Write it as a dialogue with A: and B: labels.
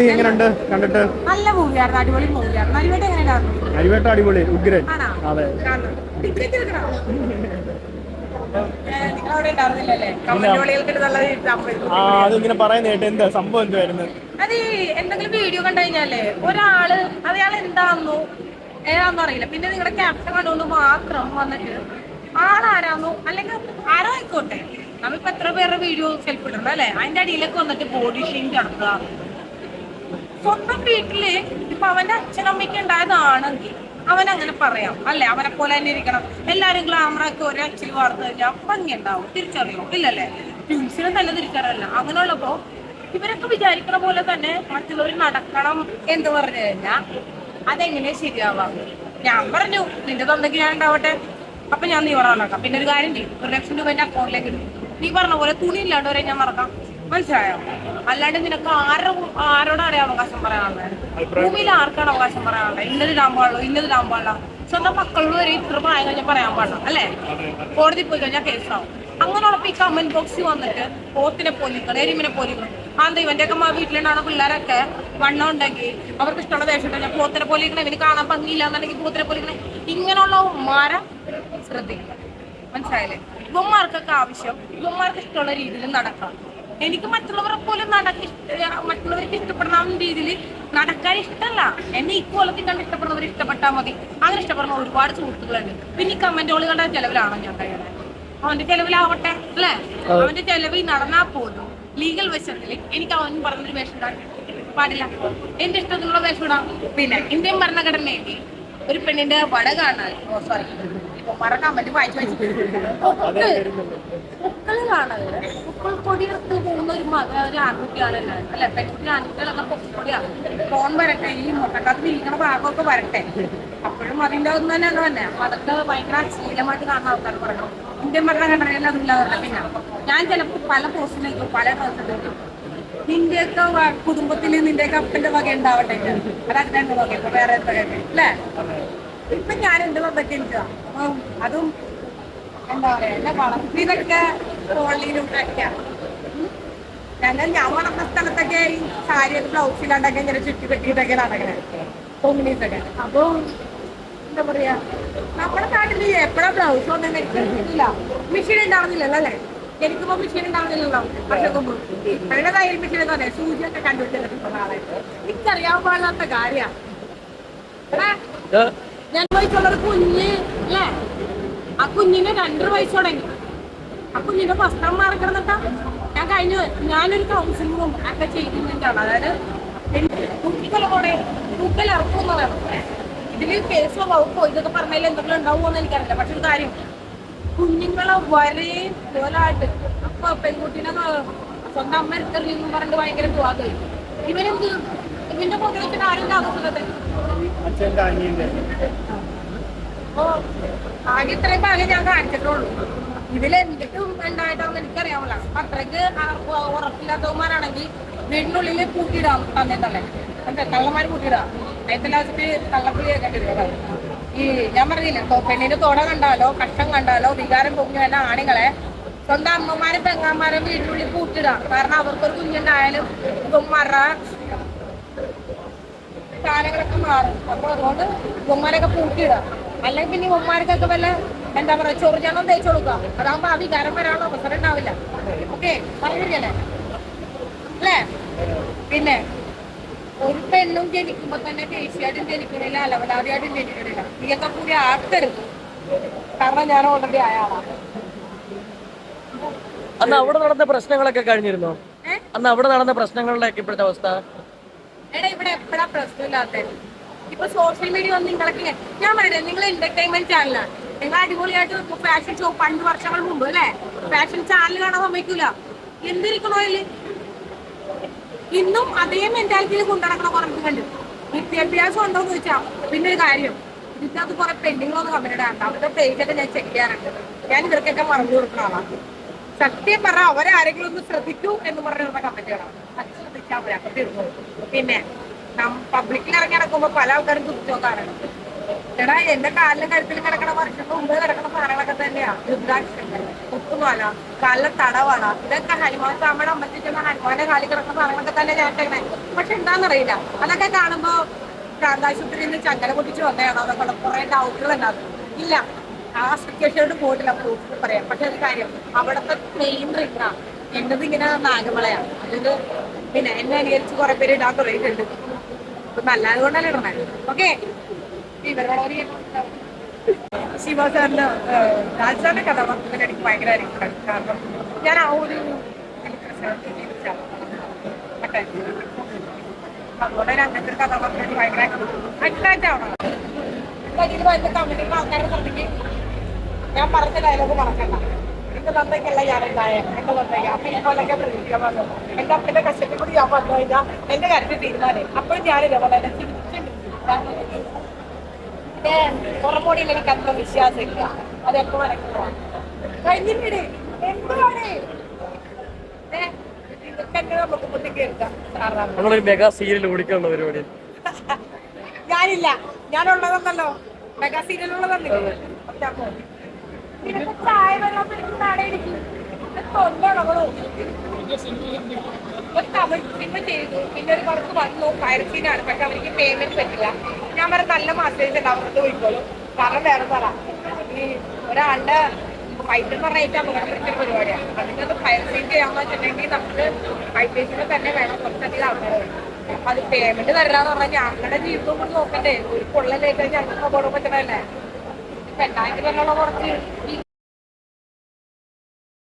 A: എങ്ങനെയുണ്ട് കണ്ടിട്ട്?
B: നല്ല മൂവിയായിരുന്നു, അടിപൊളി മൂവിയായിരുന്നു. നരിവേട്ട എങ്ങനെയായിരുന്നു?
A: നരിവേട്ട അടിപൊളി, ഉഗ്രൻ. അതെ,
B: നിങ്ങളവിടെ ഉണ്ടായിരുന്നില്ലല്ലേ?
A: അതിങ്ങനെ പറയുന്ന കേട്ട്. എന്താ സംഭവം? എന്തായിരുന്നു
B: അത്? എന്തെങ്കിലും വീഡിയോ കണ്ടു കഴിഞ്ഞാലേ ഒരാള് അയാൾ എന്താണെന്നോ ഏതാണെന്നോ അറിയില്ല, പിന്നെ നിങ്ങളുടെ ക്യാപ്ഷൻ കണ്ടുകൊണ്ട് മാത്രം വന്നിട്ട് ആളാരാന്നോ അല്ലെങ്കിൽ ആരോ ആയിക്കോട്ടെ, നമ്മളിപ്പോ എത്ര പേരുടെ വീഡിയോ സെൽഫി ഇടണം അല്ലെ, അതിന്റെ അടിയിലൊക്കെ വന്നിട്ട് ബോഡി ഷെയിം നടത്തുക. സ്വന്തം വീട്ടില് ഇപ്പൊ അവന്റെ അച്ഛനമ്മയ്ക്ക് ഉണ്ടായതാണെങ്കിൽ അവൻ അങ്ങനെ പറയാം അല്ലെ, അവനെ പോലെ തന്നെ ഇരിക്കണം. എല്ലാരും ഗ്ലാമറൊക്കെ ഒരേ അച്ചിൽ വാർന്നു കഴിഞ്ഞാൽ ഭംഗി ഉണ്ടാവും, തിരിച്ചറിയോ? ഇല്ലല്ലേ? ട്വിൻസിനും തന്നെ തിരിച്ചറിയില്ല. അങ്ങനെയുള്ളപ്പോ ഇവരൊക്കെ വിചാരിക്കണ പോലെ തന്നെ മറ്റുള്ളവർ നടക്കണം എന്ന് പറഞ്ഞു കഴിഞ്ഞാൽ അതെങ്ങനെ ശരിയാവാം? ഞാൻ പറഞ്ഞു നിന്റെ തന്തയ്ക്ക് ഞാൻ ഉണ്ടാവട്ടെ, അപ്പൊ ഞാൻ നീ പറഞ്ഞാക്കാം. പിന്നെ ഒരു കാര്യം ചെയ്യും, 1,00,000 രൂപ എന്റെ അക്കൗണ്ടിലേക്ക് ഇടും. നീ പറഞ്ഞ പോലെ തുണി ഇല്ലാണ്ട് വരെ ഞാൻ മറക്കാം. മനസ്സിലായോ? അല്ലാണ്ട് നിനക്ക് ആരോടാണ് അവകാശം പറയാനുള്ളത്? ഭൂമിയിൽ ആർക്കാണ് അവകാശം പറയാനുള്ളത്? ഇന്നത് ഇടാൻ പാടുള്ളൂ, ഇന്നത് ഇടാൻ പാടില്ല. സ്വന്തം മക്കളോട് വരെ ഇത്ര പ്രായം കഴിഞ്ഞാൽ പറയാൻ പാടില്ല അല്ലേ? കോടതി പോയി കഴിഞ്ഞാൽ കേസാവും. അങ്ങനെയുള്ളപ്പോ ഈ കമന്റ് ബോക്സിൽ വന്നിട്ട് പോത്തിനെ പോലിക്കണം, എരിമിനെ പോലിക്കണം. അതെന്താ ഇവന്റെയൊക്കെ വീട്ടിലുണ്ടാകുന്ന പിള്ളേരൊക്കെ വണ്ണം ഉണ്ടെങ്കിൽ അവർക്ക് ഇഷ്ടമുള്ള വേഷം ഉണ്ടെങ്കിൽ പോത്തിനെ പോലിക്കണം, ഇവന് കാണാൻ ഭംഗിയില്ല എന്നുണ്ടെങ്കിൽ പോത്തിനെ പോലിക്കണം. ഇങ്ങനെയുള്ള ഉമ്മാരെ ശ്രദ്ധിക്കുക. മനസ്സിലായില്ലേ? ഇവന്മാർക്കൊക്കെ ആവശ്യം ഇവന്മാർക്ക് ഇഷ്ടമുള്ള രീതിയിൽ നടക്കാം. എനിക്ക് മറ്റുള്ളവരെ പോലും മറ്റുള്ളവർക്ക് ഇഷ്ടപ്പെടുന്ന രീതിയിൽ നടക്കാൻ ഇഷ്ടമല്ല. എന്നെ ഇക്കോലത്തിൽ കണ്ട് ഇഷ്ടപ്പെടുന്നവർ ഇഷ്ടപ്പെട്ടാൽ മതി. അങ്ങനെ ഇഷ്ടപ്പെടുന്ന ഒരുപാട് സുഹൃത്തുക്കളുണ്ട്. പിന്നെ ഈ കമന്റുകളുടെ ചെലവിലാണോ ഞാൻ കഴിയുന്നത്? അവന്റെ ചെലവിലാവട്ടെ അല്ലെ, അവന്റെ ചെലവിൽ നടന്നാൽ പോലും ലീഗൽ വശത്തിൽ എനിക്ക് അവൻ പറഞ്ഞൊരു വേഷം ഇടാൻ പാടില്ല. എന്റെ ഇഷ്ടത്തിലുള്ള വേഷം ഇടാം. പിന്നെ ഇന്ത്യൻ ഭരണഘടനയിൽ ഒരു പെണ്ണിന്റെ വട കാണാൻ മറക്കാൻ പറ്റും, വായിച്ചു പൂക്കള് കാണാതെ പൂക്കൾ കൊടിയെടുത്ത് പോകുന്ന ഒരു ആൺകുട്ടിയാണല്ലോ അല്ലെ, പെൺകുട്ടി ആൺകുട്ടികളൊക്കെ പൊക്കൊടിയാണ്. ഫോൺ വരട്ടെ, ഈ മുട്ടക്കത്ത് വിരിക്കണ ഭാഗമൊക്കെ വരട്ടെ, അപ്പോഴും അതിന്റെ ഒന്നും തന്നെ തന്നെ. അപ്പൊ അതൊക്കെ ഭയങ്കര അശ്ലീലമായിട്ട് കാണുന്ന ആൾക്കാർ പറയണം. ഇന്ത്യൻ ഭരണഘടനയിൽ അതില്ലാതെ. പിന്നെ ഞാൻ ചിലപ്പോൾ പല പോസ്റ്റിലേക്കും പല ഡ്രസ്സിലേക്കും നിന്റെയൊക്കെ കുടുംബത്തില് നിന്റെയൊക്കെ അപ്പന്റെ വക ഉണ്ടാവട്ടെ, അത് അച്ഛൻ്റെ വക, ഇപ്പൊ വേറെ അല്ലേ? ഇപ്പൊ ഞാൻ എന്റെ വകയൊക്കെ എനിക്ക് അതും എന്താ പറയാ, എന്നെ വളർത്തിയതൊക്കെ കോളനിയിലും ഒക്കെയാണ്. ഞാൻ വളർന്ന സ്ഥലത്തൊക്കെ ഈ സാരിയൊക്കെ ബ്ലൗസ് ഇല്ലാണ്ടൊക്കെ ഇങ്ങനെ ചുറ്റി കെട്ടിയിട്ടൊക്കെ നടക്കണേ, കൊങ്ങിനീസൊക്കെ. അപ്പൊ എന്താ പറയാ, നമ്മുടെ നാട്ടില് എപ്പോഴാ ബ്ലൗസ് ഒന്നും എനിക്ക് കിട്ടില്ല. മെഷീൻ ഉണ്ടാവുന്നില്ലല്ലോ അല്ലേ? എനിക്കിപ്പോ മെഷീൻ ഉണ്ടാവുന്നില്ലല്ലോ. വർഷക്കുമ്പ് അവരുടെ കയ്യിൽ മെഷീൻ എന്ന് പറയാം, സൂചിയൊക്കെ കണ്ടുപിടിച്ചിട്ടുണ്ട് നാളെ. എനിക്കറിയാൻ പാടില്ലാത്ത കാര്യമാണ്. ഞാൻ വയസ്സുള്ളൊരു കുഞ്ഞ് അല്ലേ, ആ കുഞ്ഞിന് 2 വയസ്സ് തുടങ്ങി. ആ കുഞ്ഞിന്റെ വസ്ത്രം മാറിക്കിടന്നിട്ടാ ഞാനൊരു കൗൺസിലിംഗും ഒക്കെ ചെയ്യുന്നുണ്ടാണ്. അതായത് തൂക്കലിറക്കും എന്ന് പറയണം. ഇതില് കേസോ വകുപ്പോ ഇതൊക്കെ പറഞ്ഞാൽ എന്തെങ്കിലും ഉണ്ടാവുമോന്ന് എനിക്കറിയില്ല. പക്ഷെ ഒരു കാര്യം, കുഞ്ഞുങ്ങളെ വരെ പോലായിട്ട് അപ്പൊ പെൺകുട്ടീനെ സ്വന്തം അമ്മ എറിയെന്നും പറഞ്ഞിട്ട് ഭയങ്കര വിവാദമായി. ഇവനെന്ത് ഇവന്റെ മുഖം വെച്ചിട്ട് ആരും ആഘോഷത്തെ അപ്പൊ ആകെ ഇത്രയും ഭാഗം ഞാൻ കാണിച്ചിട്ടുള്ളൂ. ഇതിലെന്തും ഉണ്ടായിട്ടാണെന്ന് എനിക്കറിയാമല്ല. അത്രയ്ക്ക് ഉറപ്പില്ലാത്തവന്മാരാണെങ്കിൽ വീടിനുള്ളിൽ പൂട്ടിയിടാം തന്നെ കള്ളന്മാര് പൂട്ടിയിടാം. അതിന്റെ വെച്ചിട്ട് കള്ളപ്പുള്ളി കേൾക്കേണ്ടി വരും. ഈ ഞാൻ പറഞ്ഞില്ലേ, പെണ്ണിന്റെ തോട കണ്ടാലോ കഷ്ടം കണ്ടാലോ വികാരം പൊങ്ങി വരുന്ന ആണുങ്ങളെ സ്വന്തം അമ്മമാരും പെങ്ങാന്മാരും വീടിനുള്ളിൽ പൂട്ടിയിടാം. കാരണം അവർക്കൊരു കുഞ്ഞുണ്ടായാലും ഉമ്മമാരുടെ സാധനങ്ങളൊക്കെ മാറും. അപ്പൊ അതുകൊണ്ട് ഉമ്മമാരൊക്കെ പൂട്ടിയിടാം. അല്ലെങ്കിൽ പിന്നെ ഉമ്മമാർക്കൊക്കെ വല്ല എന്താ പറയാ ചൊറിഞ്ഞാണോ തേച്ചു കൊടുക്കാം. അതാകുമ്പോ ആ വികാരം വരാനുള്ള അവസരം ഉണ്ടാവില്ല. ഓക്കെ, പറഞ്ഞില്ലേ അല്ലേ? പിന്നെ ഒരു പെണ്ണും ജനിക്കുമ്പോ തന്നെ ദേശീയമായിട്ടും ജനിക്കണില്ല, അലവലാതിയായിട്ടും ജനിക്കണില്ല. നീയൊക്കെ കൂടി ആക്കരുത്. കാരണം ഞാൻ ഓൾറെഡി ആയാളാണ്.
C: അന്ന് അവിടെ നടന്ന പ്രശ്നങ്ങളൊക്കെ കഴിഞ്ഞിരുന്നോ? അന്ന് അവിടെ നടന്ന പ്രശ്നങ്ങളിലേക്ക് ഇപ്പോഴത്തെ അവസ്ഥ?
B: എടാ, ഇവിടെ എപ്പോഴാ പ്രശ്നമില്ലാത്തത്? ഇപ്പൊ സോഷ്യൽ മീഡിയ വന്ന് നിങ്ങളൊക്കെ, ഞാൻ പറയുന്നത് നിങ്ങൾ എന്റർടൈൻമെന്റ് ചാനലാണ്. നിങ്ങൾ അടിപൊളിയായിട്ട് ഫാഷൻ ഷോ പണ്ട് വർഷങ്ങൾ മുമ്പ് അല്ലെ, ഫാഷൻ ചാനൽ കാണാൻ സമ്മതിക്കൂല. എന്തിരിക്കണോ അതില് ഇന്നും അതേ മെന്റാലിറ്റിയിൽ കൊണ്ടുനടക്കണ കുറെ കണ്ട്. വിദ്യാഭ്യാസം ഉണ്ടോന്ന് ചോദിച്ചാ പിന്നെ ഒരു കാര്യം, ഇതിനകത്ത് കുറെ പെണ്ണുങ്ങളൊന്നും കമ്പനിയുടെ ആണ്. അവരുടെ പേജൊക്കെ ഞാൻ ചെക്ക് ചെയ്യാറുണ്ട്. ഞാൻ ഇവർക്കൊക്കെ മറന്നു കൊടുക്കുന്ന ആളാണ്. സത്യം പറഞ്ഞാൽ അവരെ ആരെങ്കിലും ഒന്ന് ശ്രദ്ധിക്കൂ എന്ന് പറഞ്ഞിരുന്ന കമന്റുകളാണ്. അത് ശ്രദ്ധിച്ചാൽ മതി. അപ്പൊ തീർന്നു. പിന്നെ പബ്ലിക്കിൽ ഇറങ്ങി നടക്കുമ്പോ പല ആൾക്കാരും കുറിച്ച് നോക്കാറുണ്ട്. എടാ എന്റെ കാലിലും കഴുത്തിലും കിടക്കണ വർഷത്തിന് മുമ്പ് കിടക്കണ സാധനങ്ങളൊക്കെ തന്നെയാ രുദ്രാക്ഷങ്ങൾ, കുത്തുമാല, കാലിലെ തടവള, ഇതൊക്കെ ഹനുമാൻ നമ്മുടെ അമ്പലത്തിൽ ചെന്ന ഹനുമാന്റെ കാലിൽ കിടക്കുന്ന സാധനങ്ങളൊക്കെ തന്നെ ഞാൻ ഇട്ടേക്കണേ. പക്ഷെ എന്താണെന്നറിയില്ല, അതൊക്കെ കാണുമ്പോ പ്രാന്താശുപത്രിയിൽ നിന്ന് ചങ്ങല പൊട്ടിച്ച് വന്നതാണോ അതൊക്കെ കുറെ ഡൗട്ടുകൾ ഉണ്ടാകും. ഇല്ല, ആ സിറ്റുവേഷനോട് പോയിട്ടില്ല പ്രൂഫ് പറയാം. പക്ഷെ ഒരു കാര്യം, അവിടുത്തെ മെയിൻ റിങ്ങാ എന്നത് ഇങ്ങനെ നാഗമളയാണ്. അതിന് പിന്നെ എന്നെ അനുകരിച്ച് കുറെ പേര് ഇടാൻ തുടങ്ങിയിട്ടുണ്ട്. അപ്പൊ നല്ലത് കൊണ്ടല്ലേ ഇടണേ. ഓക്കെ, ശിവ സാറിന്റെ രാജാന്റെ കഥാപാത്രത്തിന് എനിക്ക് ഭയങ്കര ഇഷ്ടമാണ്. കാരണം ഞാൻ ആ ഒരു അതുകൊണ്ട് തന്നെ അങ്ങനത്തെ ഒരു കഥാപാത്രം എനിക്ക് ഭയങ്കര അട്രാക്റ്റ് ആവണം. അതിന്റെ കമ്പനിയിൽ ആൾക്കാരെ തന്നെങ്കിൽ ഞാൻ പറഞ്ഞ ഡയലോഗ് മറക്കണ്ട. എന്റെ തന്തയ്ക്കല്ല ഞാനുണ്ടായ എന്റെ തന്തയ്ക്ക് അപ്പൊ ഇതുപോലൊക്കെ പ്രതീക്ഷിക്കാൻ പറഞ്ഞു. എന്റെ അപ്പന്റെ കഷ്ടത്തിൽ കൂടി ഞാൻ വന്നു കഴിഞ്ഞാൽ എന്റെ കാര്യത്തിൽ തീരുമാനം. അപ്പോഴും ഞാൻ ഇതേപോലെ തന്നെ ചിരിച്ചിട്ടുണ്ട്. പുറമോടിയിൽ എനിക്ക് അത്ര വിശ്വാസമില്ല. അതെപ്പോ വരയ്ക്കുന്നതാണ് കഴിഞ്ഞിട്ട് എന്താണ് ബുദ്ധിമുട്ടിക്ക് എടുക്കാം.
C: നമ്മളൊരു മെഗാ സീരിയൽ ഓടിക്കാനുള്ള പരിപാടി.
B: ഞാനില്ല, ഞാനുള്ളതെന്നല്ലോ മെഗാ സീരിയലുള്ളതല്ലേ. ചായ വെള്ളം ഒരു തമിഴ് സിനിമ ചെയ്തു, പിന്നെ ഒരു കുറച്ച് വന്നു പൈറസീനാണ്. പക്ഷെ അവർക്ക് പേയ്മെന്റ് പറ്റില്ല. ഞാൻ പറഞ്ഞ നല്ല മാസേജ് ഉണ്ട്, അവർക്ക് പോയിക്കോളും. കാരണം വേറെ പറ ഈ ഒരാളുടെ ഫൈറ്റ് എന്ന് പറഞ്ഞാൽ ഏറ്റവും അപകടം പിടിച്ചൊരു പരിപാടിയാണ്. അതിനകത്ത് പൈറസീൻ ചെയ്യാന്ന് വെച്ചിട്ടുണ്ടെങ്കിൽ നമുക്ക് ഫൈറ്റേഴ്സിനെ തന്നെ വേണം, കുറച്ചധികം ആൾക്കാർ വേണം. അപ്പൊ അത് പേയ്മെന്റ് തരാന്ന് പറഞ്ഞാൽ ഞങ്ങളുടെ ജീവിതവും കൂടി നോക്കണ്ടേ. ഒരു പൊള്ളലേറ്റ് ഞങ്ങൾക്ക് അപകടം പറ്റണല്ലേ. ഇപ്പൊ 2000 കുറച്ച്